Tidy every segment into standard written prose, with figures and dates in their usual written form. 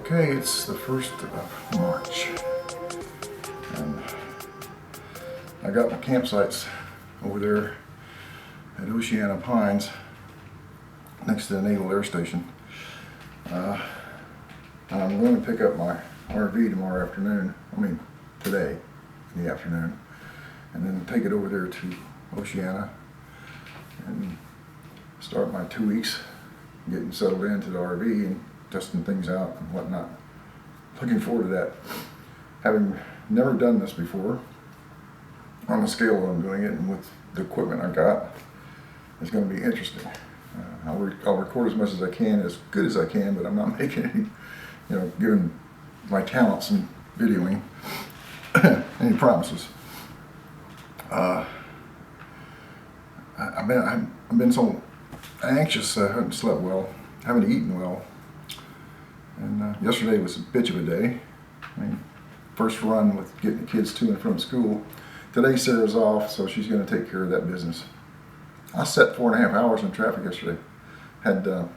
Okay, it's the 1st of March, and I got my campsites over there at Oceana Pines next to the Naval Air Station. I'm going to pick up my RV tomorrow afternoon, today in the afternoon, and then take it over there to Oceana and start my 2 weeks getting settled into the RV and testing things out and whatnot. Looking forward to that. Having never done this before, on the scale that I'm doing it and with the equipment I got, it's going to be interesting. I'll record as much as I can, as good as I can, but I'm not making any, given my talents in videoing, any promises. I've been so anxious. I haven't slept well, haven't eaten well, and yesterday was a bitch of a day. First run with getting the kids to and from school. Today Sarah's off, so she's going to take care of that business. I sat 4.5 hours in traffic yesterday. Had a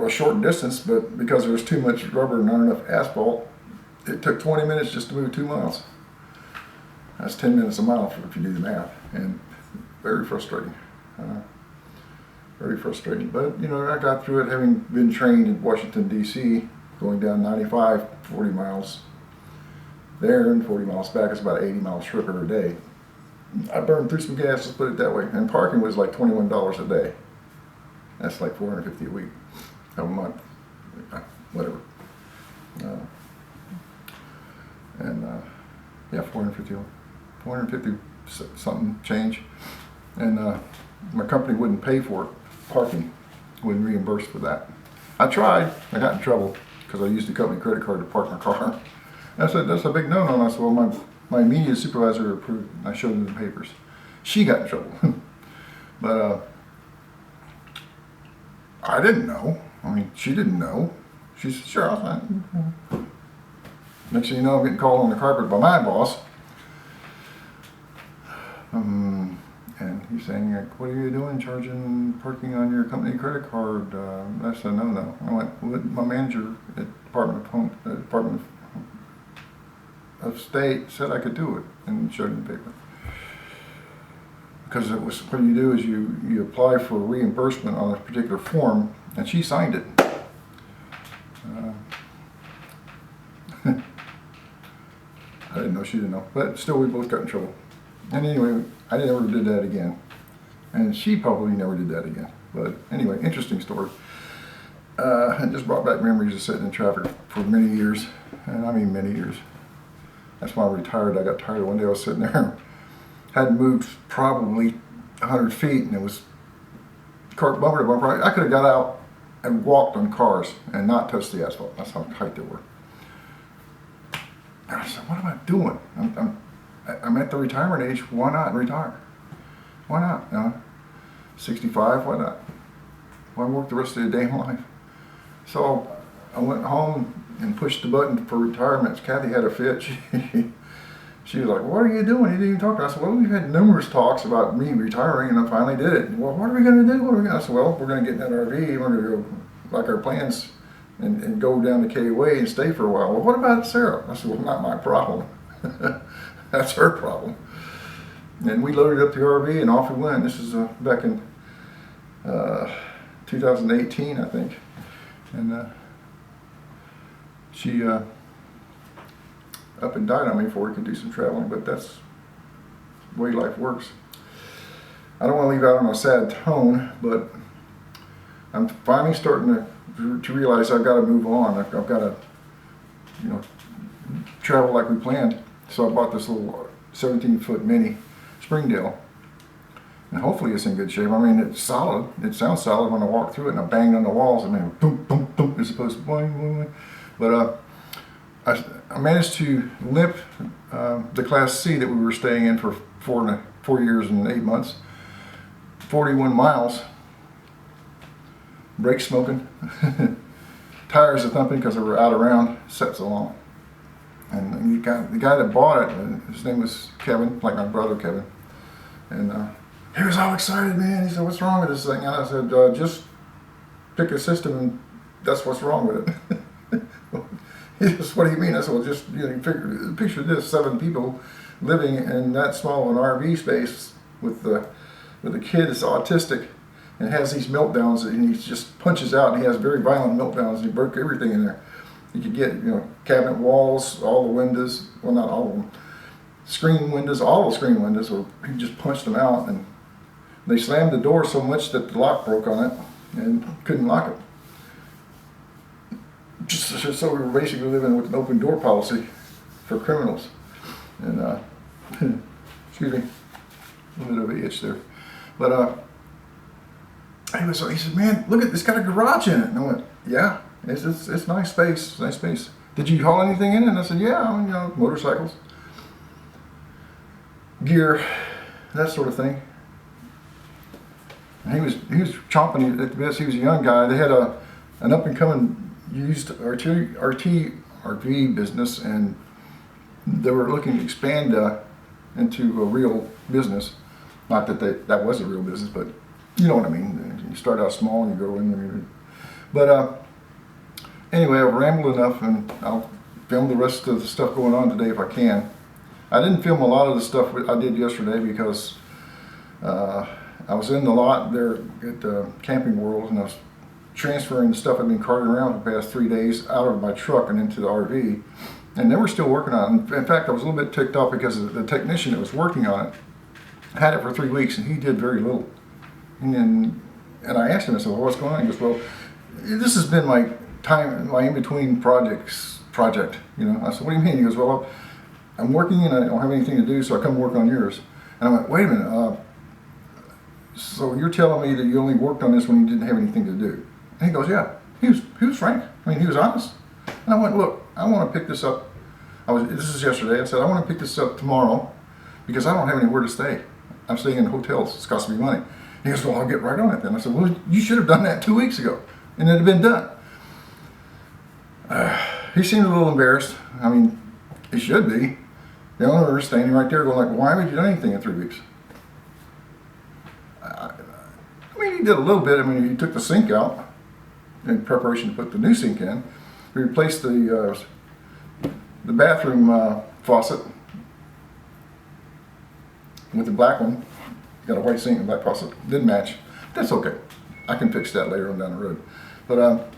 short distance, but because there was too much rubber and not enough asphalt, it took 20 minutes just to move 2 miles. That's 10 minutes a mile if you do the math, and very frustrating. Very frustrating, but I got through it, having been trained in Washington D.C., going down 95, 40 miles there and 40 miles back. It's about an 80 mile trip every day. I burned through some gas, let's put it that way, and parking was like $21 a day. That's like $450 a week, a month, whatever. Yeah, 450 something change, and my company wouldn't pay for it, parking, wouldn't reimburse for that. I tried. I got in trouble because I used the company credit card to park my car. I said, that's a big no-no. I said, well, my immediate supervisor approved. I showed them the papers. She got in trouble. But I didn't know. She didn't know. She said, sure, I'll sign. Next thing you know, I'm getting called on the carpet by my boss. And he's saying, what are you doing charging parking on your company credit card? That's a no-no. I went, well, my manager at Department of State said I could do it, and showed him the paper. Because it was, what you do is you apply for reimbursement on a particular form, and she signed it. I didn't know, she didn't know, but still we both got in trouble. And anyway, I never did that again. And she probably never did that again. But anyway, interesting story. It just brought back memories of sitting in traffic for many years. And I mean many years. That's why I retired. I got tired. One day I was sitting there, hadn't moved probably 100 feet, and it was car bumper to bumper. I could have got out and walked on cars and not touched the asphalt. That's how tight they were. And I said, what am I doing? I'm at the retirement age. Why not retire? Why not? 65, why not? Why work the rest of the damn life? So I went home and pushed the button for retirement. Kathy had a fit. She was like, what are you doing? You didn't even talk to me. I said, well, we've had numerous talks about me retiring, and I finally did it. Well, what are we going to do? I said, well, we're going to get in that RV. We're going to go, like our plans, and go down to KOA and stay for a while. Well, what about Sarah? I said, well, not my problem. That's her problem. And we loaded up the RV and off we went. This is back in 2018, I think. And she up and died on me before we could do some traveling, but that's the way life works. I don't want to leave out on a sad tone, but I'm finally starting to realize I've got to move on. I've got to, travel like we planned. So I bought this little 17-foot Mini Springdale, and hopefully it's in good shape. It's solid. It sounds solid when I walk through it, and I banged on the walls. Boom, boom, boom, as opposed to boing, boing, boing. But I managed to limp the Class C that we were staying in for 4 years and 8 months, 41 miles, brakes smoking, tires are thumping because they were out around, set so long. And the guy that bought it, his name was Kevin, like my brother Kevin, and he was all excited, man. He said, what's wrong with this thing? And I said, just pick a system that's what's wrong with it. He goes, what do you mean? I said, well, just picture this: 7 people living in that small an RV space with a kid that's autistic and has these meltdowns, and he just punches out, and he has very violent meltdowns, and he broke everything in there. You could get, cabinet walls, all the windows, well, not all of them, screen windows, all the screen windows, or he just punched them out, and they slammed the door so much that the lock broke on it and couldn't lock it. Just so we were basically living with an open door policy for criminals. And excuse me, a little bit of an itch there. But he said, man, look at, it's got a garage in it. And I went, yeah, it's nice space, nice space. Did you haul anything in it? And I said, yeah, motorcycles, gear, that sort of thing. And he was chomping at the bits. He was a young guy. They had an up and coming used RV business, and they were looking to expand into a real business. Not that that was a real business, but you know what I mean. You start out small and you go in. But anyway, I've rambled enough, and I'll film the rest of the stuff going on today if I can. I didn't film a lot of the stuff I did yesterday because I was in the lot there at Camping World, and I was transferring the stuff I've been carting around for the past 3 days out of my truck and into the RV, and they were still working on it. In fact, I was a little bit ticked off because the technician that was working on it had it for 3 weeks, and he did very little. And I asked him, I said, well, what's going on? He goes, well, this has been my in-between project. I said, what do you mean? He goes, well, I'm working and I don't have anything to do, so I come work on yours. And I went, wait a minute, so you're telling me that you only worked on this when you didn't have anything to do? And he goes, yeah. He was frank. I mean, he was honest. And I went, look, I want to pick this up. This is yesterday. I said, I want to pick this up tomorrow because I don't have anywhere to stay. I'm staying in hotels. It's costing me money. He goes, well, I'll get right on it then. I said, well, you should have done that 2 weeks ago, and it'd have been done. He seemed a little embarrassed. I mean, he should be. The owner was standing right there going like, why haven't you done anything in 3 weeks? I mean, he did a little bit. I mean, he took the sink out in preparation to put the new sink in. We replaced the bathroom faucet with the black one. Got a white sink and black faucet. Didn't match. That's okay. I can fix that later on down the road. But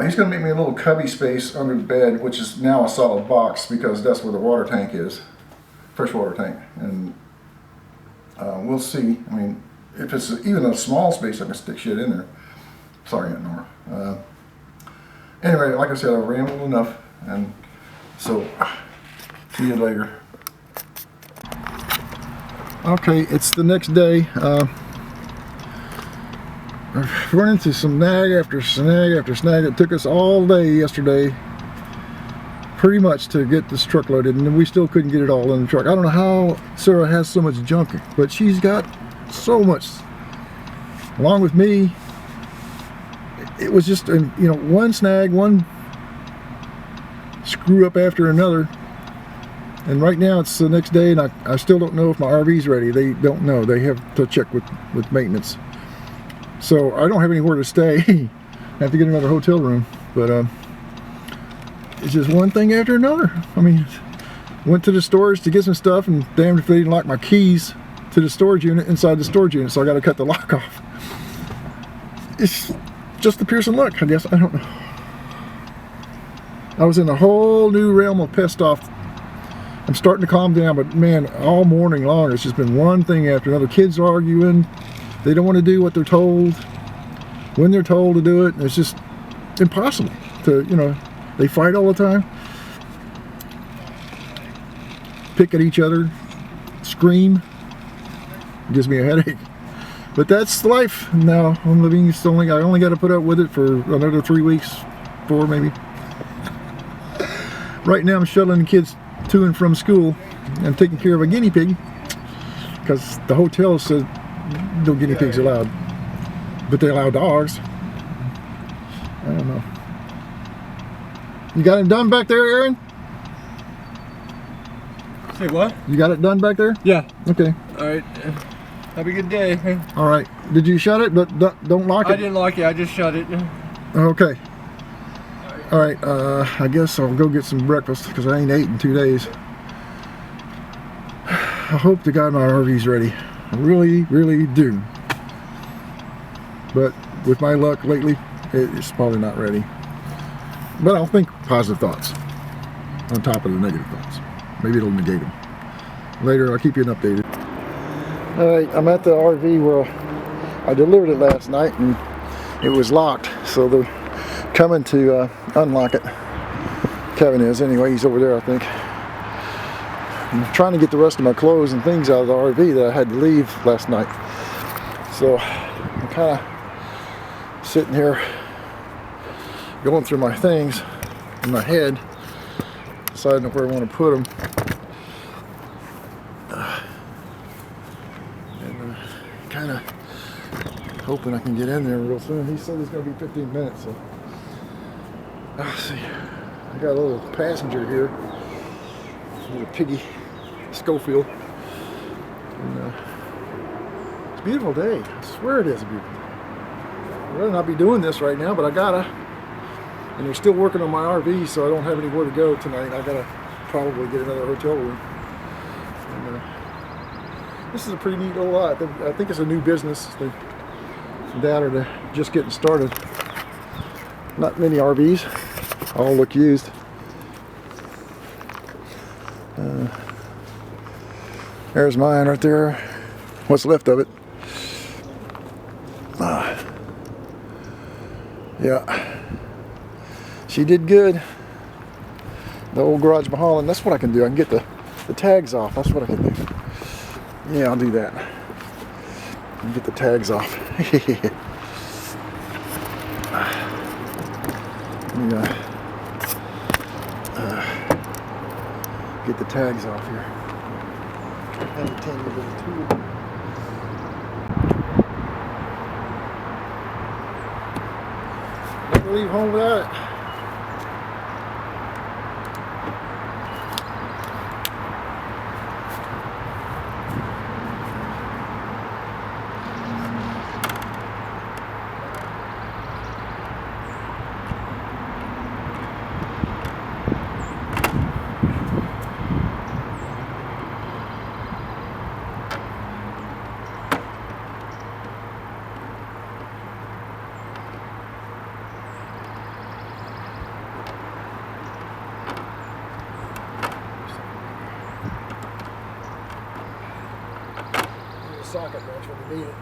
he's going to make me a little cubby space under the bed, which is now a solid box because that's where the water tank is, freshwater tank. And we'll see. I mean, if it's even a small space, I can stick shit in there. Sorry, Aunt Nora. Anyway, like I said, I've rambled enough, and so see you later. Okay, it's the next day. I've run into some snag after snag after snag. It took us all day yesterday, pretty much, to get this truck loaded, and we still couldn't get it all in the truck. I don't know how Sarah has so much junk, but she's got so much. Along with me, it was just one snag, one screw up after another. And right now it's the next day, and I still don't know if my RV's ready. They don't know. They have to check with maintenance. So I don't have anywhere to stay. I have to get another hotel room. But it's just one thing after another. I mean, went to the storage to get some stuff, and damned if they didn't lock my keys to the storage unit inside the storage unit, so I got to cut the lock off. It's just the Pearson luck, I guess. I don't know. I was in a whole new realm of pissed off. I'm starting to calm down, but man, all morning long it's just been one thing after another. Kids arguing, they don't want to do what they're told when they're told to do it, and it's just impossible to, they fight all the time, pick at each other, scream. It gives me a headache. But that's life now. I'm living. I only got to put up with it for another 3 weeks, 4 maybe. Right now I'm shuttling the kids to and from school and taking care of a guinea pig because the hotel said no guinea pigs allowed, but they allow dogs. I don't know. You got it done back there, Aaron? Say what? You got it done back there? Yeah. Okay. All right. Have a good day. All right. Did you shut it? But don't lock it. I didn't lock it. I just shut it. Okay. All right. I guess I'll go get some breakfast because I ain't ate in 2 days. I hope to God my RV's ready. I really, really do. But with my luck lately, it's probably not ready. But I'll think positive thoughts on top of the negative thoughts. Maybe it'll negate them. Later, I'll keep you updated. All right, I'm at the RV where I delivered it last night and it was locked. So they're coming to unlock it. Kevin is anyway, he's over there I think. I'm trying to get the rest of my clothes and things out of the RV that I had to leave last night. So I'm kind of sitting here going through my things in my head, deciding where I want to put them. And kind of hoping I can get in there real soon. He said it's going to be 15 minutes, so let's see. I got a little passenger here, a little piggy Schofield. And, it's a beautiful day. I swear it is a beautiful day. I'd rather not be doing this right now, but I gotta. And they're still working on my RV, so I don't have anywhere to go tonight. I gotta probably get another hotel room. And, this is a pretty neat little lot. I think it's a new business. The dad are just getting started. Not many RVs. All look used. There's mine right there. What's left of it. Yeah. She did good. The old garage behind, that's what I can do. I can get the tags off. That's what I can do. Yeah, I'll do that. And get the tags off. Get the tags off here. And the tiny little tool. Never leave home without it. Socket wrench when you need it.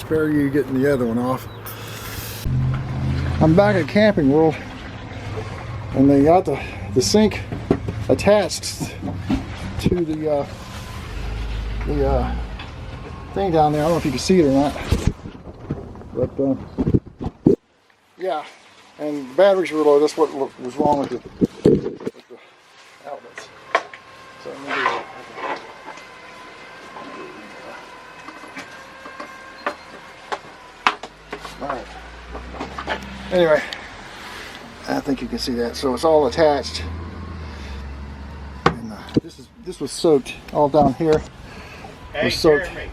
spare you getting the other one off. I'm back at Camping World, and they got the sink attached to the thing down there. I don't know if you can see it or not, but yeah, and the batteries were low. That's what was wrong with the outlets. So I'm gonna do that. Alright. Anyway, I think you can see that. So it's all attached. And this was soaked all down here. Hey, Jeremy,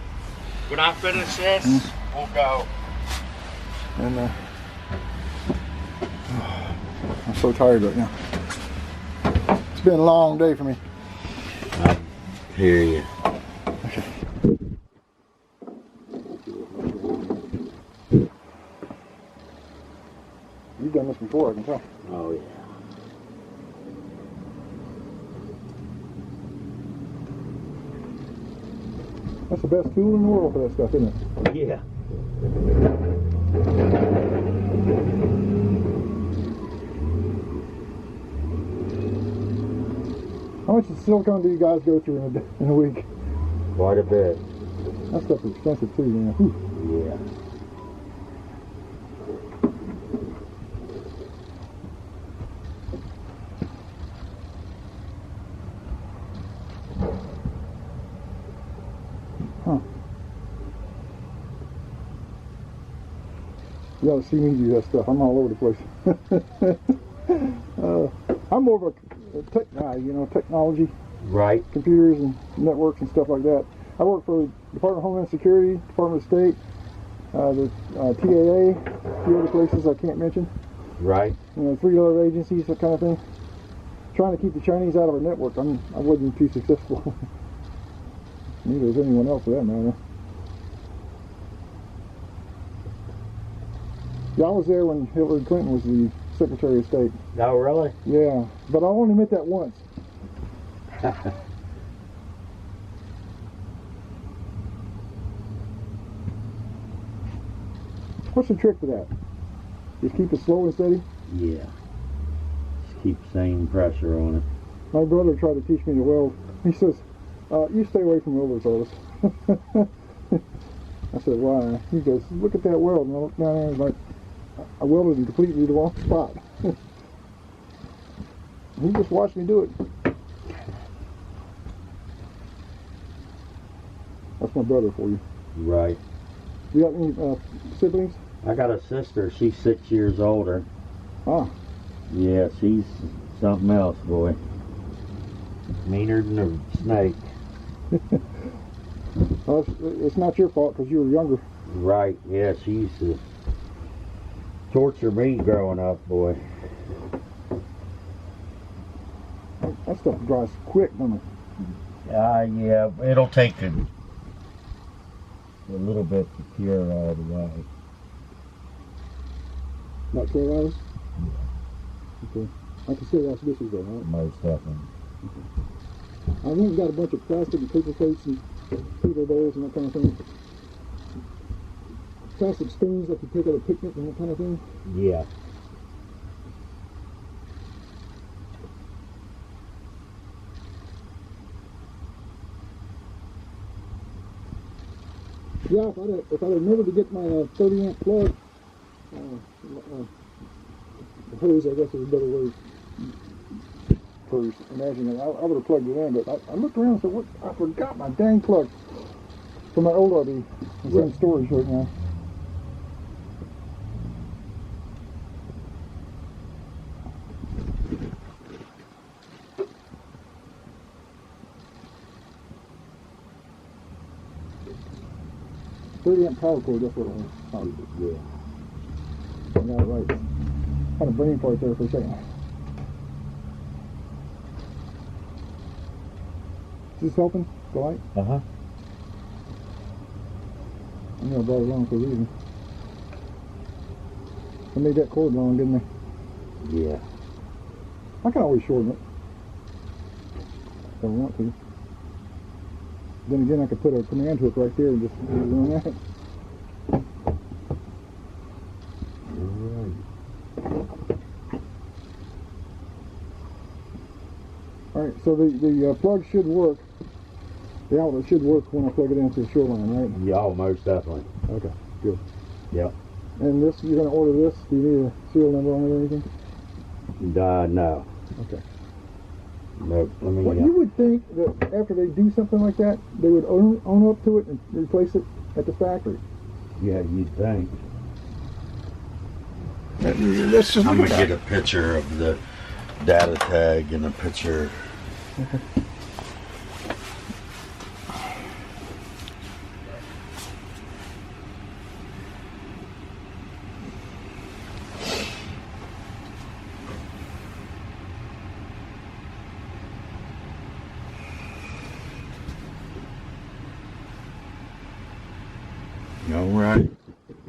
when I finish this, we'll go. And I'm so tired right now. It's been a long day for me. I hear you. Okay. You've done this before, I can tell. Oh, yeah. That's the best tool in the world for that stuff, isn't it? Yeah. How much silicone do you guys go through in a week? Quite a bit. That stuff is expensive too, man. Whew. Yeah. Huh. You ought to see me do that stuff. I'm all over the place. I'm more of a tech guy, you know, technology. Right. Computers and networks and stuff like that. I work for the Department of Homeland Security, Department of State, the TAA, a few other places I can't mention. Right. You know, 3 other agencies, that kind of thing. Trying to keep the Chinese out of our network. I wasn't too successful. Neither is anyone else for that matter. Yeah, I was there when Hillary Clinton was the Secretary of State. Oh, really? Yeah, but I only met that once. What's the trick to that? Just keep it slow and steady? Yeah. Just keep same pressure on it. My brother tried to teach me to weld. He says, you stay away from welders, Otis. I said, why? He goes, look at that weld. And I looked down there and was like, I welded in completely the wrong spot. He just watched me do it. That's my brother for you. Right. You got any siblings? I got a sister. She's 6 years older. Ah. Yeah, she's something else, boy. Meaner than a snake. Well, it's not your fault because you were younger. Right. Yeah, she used to torture me growing up, boy. That stuff dries quick, doesn't it? Yeah, it'll take a little bit to cure all the way. About 12 hours? Yeah. Okay. I can still wash dishes though, right? Most definitely. Okay. I went and got a bunch of plastic and paper plates and paper bowls and that kind of thing. Plastic spoons like you take at a picnic and that kind of thing. Yeah. Yeah, if I'd remembered to get my 30 amp plug, the hose, I guess is a better way for imagining it. I would have plugged it in, but I looked around and said, what? I forgot my dang plug from my old RV. It's in storage right now. .30 amp power cord, that's what it was. Oh, yeah. I got it right. Had a brain fart there for a second. Is this helping? The light? Uh-huh. I know I brought it along for a reason. They made that cord long, didn't they? Yeah. I can always shorten it if I want to. Then again, I could put a command hook right there and just run that. All right, so the plug should work. The outlet should work when I plug it into the shoreline, right? Yeah, most definitely. Okay, good. Yep. And this, you're going to order this? Do you need a serial number on it or anything? No. Okay. No, let me, Well, you would think that after they do something like that, they would own up to it and replace it at the factory. yeah, you'd think. Let's just I'm going to get a picture of the data tag and a picture. All right.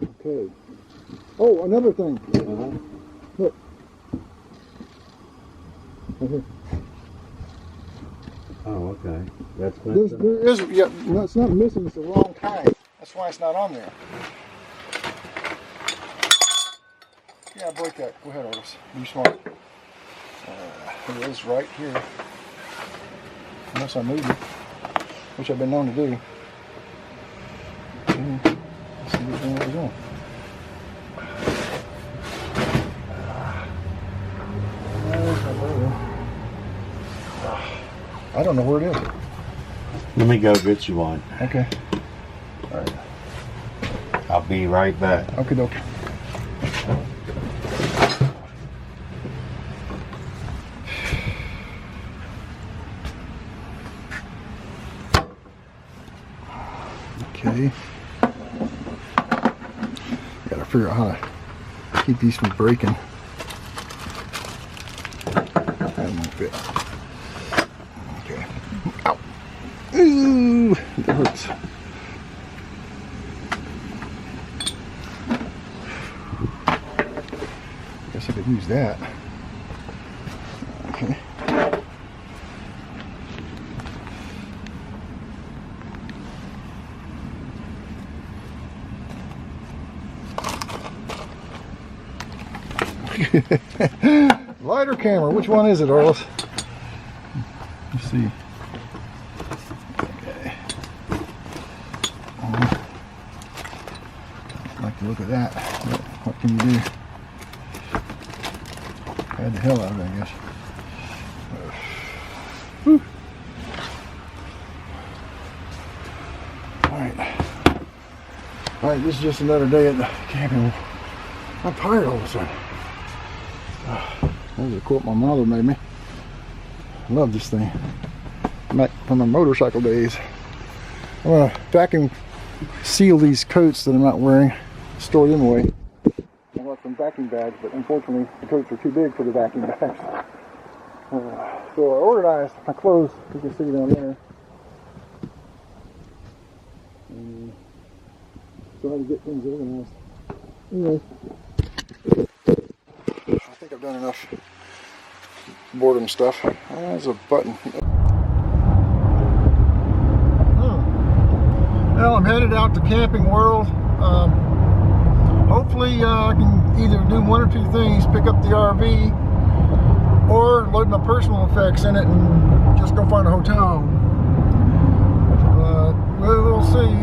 Okay. Oh, another thing. Look. Right here. Oh, okay. That's There is, yeah, no, it's not missing, it's the wrong kind. That's why it's not on there. Yeah, break that. Go ahead, Otis. Be smart. It is right here. Unless I moved it, which I've been known to do. Let's see which one it was on. I don't know where it is. Let me go get you one. Okay. All right. I'll be right back. Okay, dokie. Okay. Gotta figure out how to keep these from breaking. That won't fit. Okay. Ow. Ooh, that hurts. Guess I could use that. Okay. Lighter camera, which one is it, Arliss? Let's see. Okay. I'd like to look at that. What can you do? Had the hell out of it, I guess. Whew. Alright, this is just another day at the camping. I'm tired all of a sudden. That was a quote my mother made me. I love this thing. Back from my motorcycle days. I'm gonna vacuum seal these coats that I'm not wearing, store them away. I got some vacuum bags, but unfortunately the coats are too big for the vacuum bags. So I organized my clothes, you can see down there. And try to get things organized. Anyway, I think I've done enough boredom stuff. There's a button. Well, I'm headed out to Camping World. Hopefully I can either do one or two things, pick up the RV or load my personal effects in it and just go find a hotel. We'll see.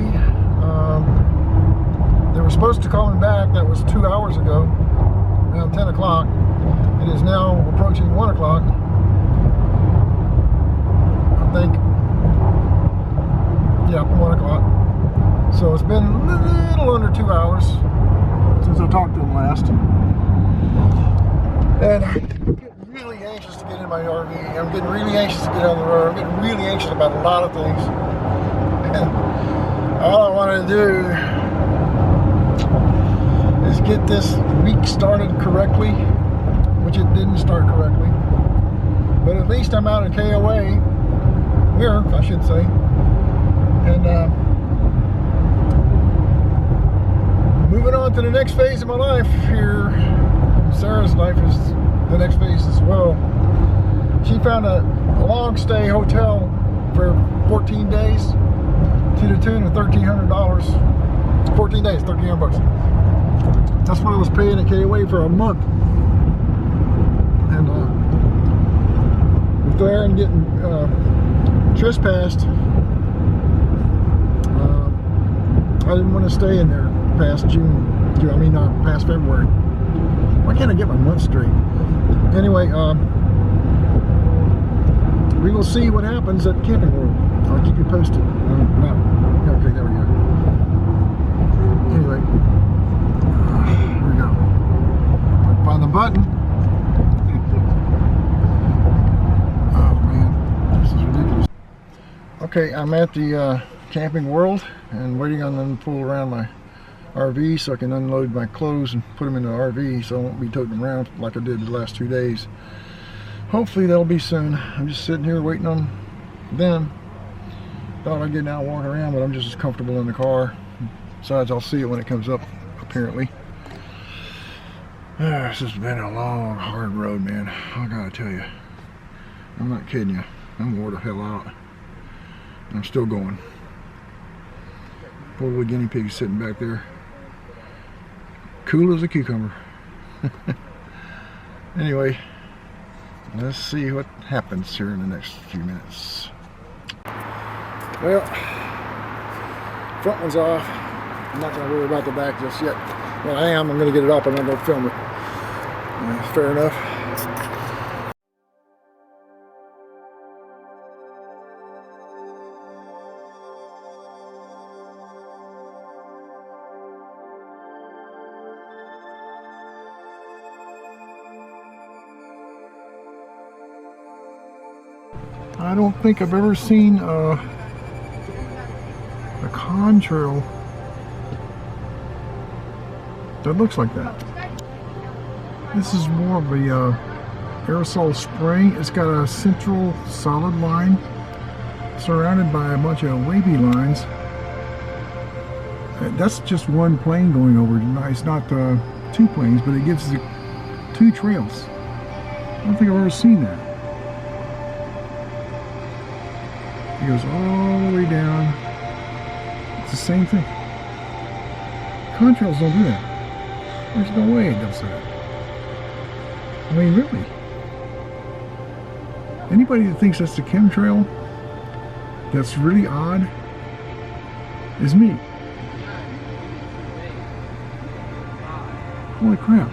They were supposed to call me back. That was 2 hours ago, around 10 o'clock. It is now approaching 1 o'clock, I think. Yeah, 1 o'clock. So it's been a little under 2 hours since I talked to them last. And I'm getting really anxious to get in my RV. I'm getting really anxious to get on the road. I'm getting really anxious about a lot of things. And all I want to do is get this week started correctly, which it didn't start correctly. But at least I'm out at KOA, here, I should say. And moving on to the next phase of my life here. Sarah's life is the next phase as well. She found a long stay hotel for 14 days to the tune of $1,300. 14 days, $1,300. That's what I was paying at KOA for a month. And up there and getting trespassed. I didn't want to stay in there past June. I mean, not past February. Why can't I get my month straight? Anyway, we will see what happens at Camping World. I'll keep you posted. Okay, there we go. Anyway, here we go. Find the button. Oh man, this is ridiculous. Okay, I'm at the Camping World and waiting on them to pull around my RV so I can unload my clothes and put them in the RV so I won't be toting them around like I did the last 2 days. Hopefully that'll be soon. I'm just sitting here waiting on them. Thought I'd get out and walk around, but I'm just as comfortable in the car. Besides, I'll see it when it comes up, apparently. This has been a long, hard road, man. I gotta tell you. I'm not kidding you. I'm wore the hell out. I'm still going. Poor little guinea pig sitting back there. Cool as a cucumber. Anyway, let's see what happens here in the next few minutes. Well, front one's off. I'm not going to worry about the back just yet. Well, I am. I'm going to get it off. I'm going to go film it. Fair enough. I don't think I've ever seen a contrail that looks like that. This is more of a aerosol spray. It's got a central solid line surrounded by a bunch of wavy lines. That's just one plane going over. It's not two planes, but it gives the two trails. I don't think I've ever seen that. It goes all the way down. It's the same thing. Contrails don't do that. There's no way it does that. I mean, really. Anybody that thinks that's the chemtrail that's really odd is me. Holy crap.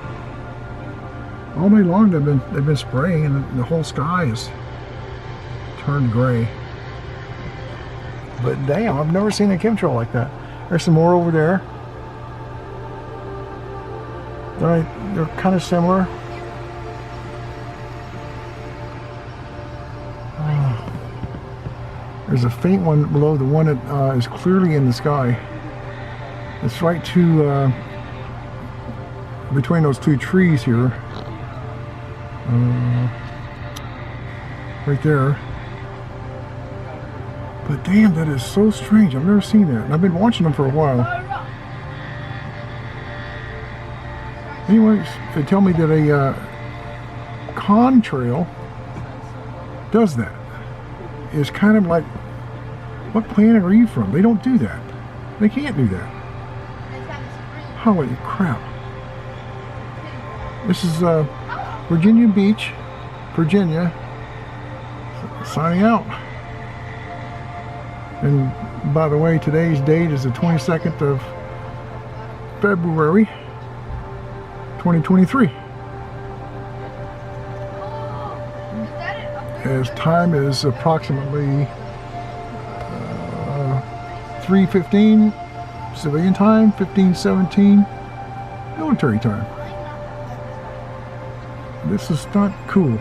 All day long they've been spraying and the whole sky is turned gray. But damn, I've never seen a chemtrail like that. There's some more over there. They're kind of similar. There's a faint one below the one that is clearly in the sky. It's right to between those two trees here. Right there. But damn, that is so strange. I've never seen that. And I've been watching them for a while. Anyways, they tell me that a contrail does that. It's kind of like, what planet are you from? They don't do that. They can't do that. Holy crap. This is Virginia Beach, Virginia, signing out. And by the way, today's date is the 22nd of February, 2023. As time is approximately 3:15 civilian time, 15:17 military time. This is not cool.